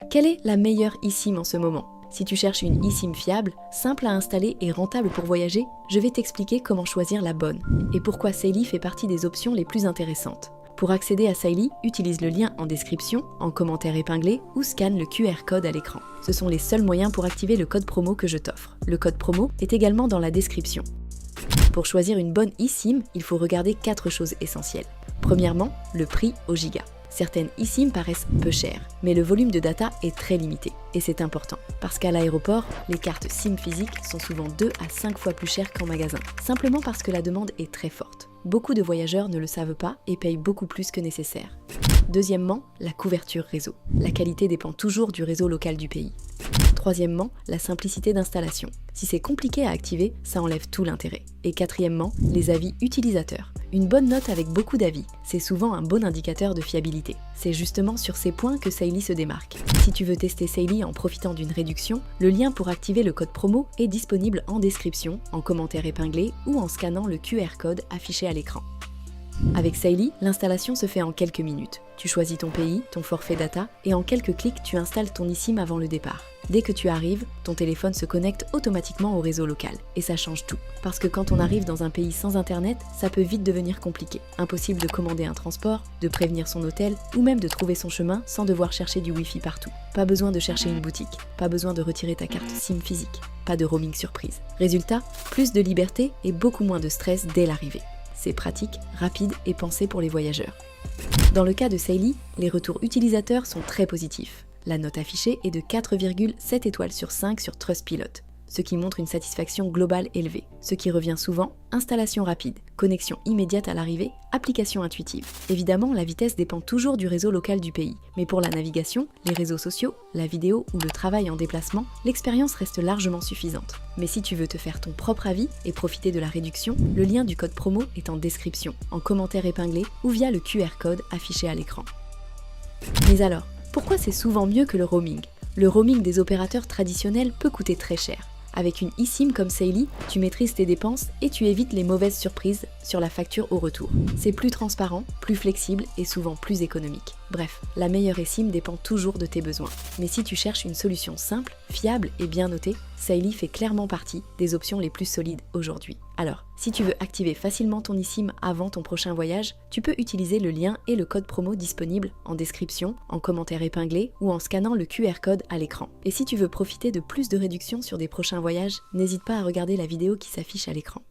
Quelle est la meilleure eSIM en ce moment? Si tu cherches une eSIM fiable, simple à installer et rentable pour voyager, je vais t'expliquer comment choisir la bonne et pourquoi Saily fait partie des options les plus intéressantes. Pour accéder à Saily, utilise le lien en description, en commentaire épinglé ou scanne le QR code à l'écran. Ce sont les seuls moyens pour activer le code promo que je t'offre. Le code promo est également dans la description. Pour choisir une bonne eSIM, il faut regarder 4 choses essentielles. Premièrement, le prix au giga. Certaines eSIM paraissent peu chères, mais le volume de data est très limité. Et c'est important, parce qu'à l'aéroport, les cartes SIM physiques sont souvent 2 à 5 fois plus chères qu'en magasin, simplement parce que la demande est très forte. Beaucoup de voyageurs ne le savent pas et payent beaucoup plus que nécessaire. Deuxièmement, la couverture réseau. La qualité dépend toujours du réseau local du pays. Troisièmement, la simplicité d'installation. Si c'est compliqué à activer, ça enlève tout l'intérêt. Et quatrièmement, les avis utilisateurs. Une bonne note avec beaucoup d'avis, c'est souvent un bon indicateur de fiabilité. C'est justement sur ces points que Saily se démarque. Si tu veux tester Saily en profitant d'une réduction, le lien pour activer le code promo est disponible en description, en commentaire épinglé ou en scannant le QR code affiché à l'écran. Avec Saily, l'installation se fait en quelques minutes. Tu choisis ton pays, ton forfait data, et en quelques clics, tu installes ton eSIM avant le départ. Dès que tu arrives, ton téléphone se connecte automatiquement au réseau local. Et ça change tout. Parce que quand on arrive dans un pays sans internet, ça peut vite devenir compliqué. Impossible de commander un transport, de prévenir son hôtel, ou même de trouver son chemin sans devoir chercher du Wi-Fi partout. Pas besoin de chercher une boutique, pas besoin de retirer ta carte SIM physique, pas de roaming surprise. Résultat, plus de liberté et beaucoup moins de stress dès l'arrivée. C'est pratique, rapide et pensé pour les voyageurs. Dans le cas de Saily, les retours utilisateurs sont très positifs. La note affichée est de 4,7 étoiles sur 5 sur Trustpilot, ce qui montre une satisfaction globale élevée. Ce qui revient souvent, installation rapide, connexion immédiate à l'arrivée, application intuitive. Évidemment, la vitesse dépend toujours du réseau local du pays, mais pour la navigation, les réseaux sociaux, la vidéo ou le travail en déplacement, l'expérience reste largement suffisante. Mais si tu veux te faire ton propre avis et profiter de la réduction, le lien du code promo est en description, en commentaire épinglé ou via le QR code affiché à l'écran. Mais alors, pourquoi c'est souvent mieux que le roaming? Le roaming des opérateurs traditionnels peut coûter très cher. Avec une eSIM comme Saily, tu maîtrises tes dépenses et tu évites les mauvaises surprises sur la facture au retour. C'est plus transparent, plus flexible et souvent plus économique. Bref, la meilleure eSIM dépend toujours de tes besoins. Mais si tu cherches une solution simple, fiable et bien notée, Saily fait clairement partie des options les plus solides aujourd'hui. Alors, si tu veux activer facilement ton eSIM avant ton prochain voyage, tu peux utiliser le lien et le code promo disponible en description, en commentaire épinglé ou en scannant le QR code à l'écran. Et si tu veux profiter de plus de réductions sur des prochains voyages, n'hésite pas à regarder la vidéo qui s'affiche à l'écran.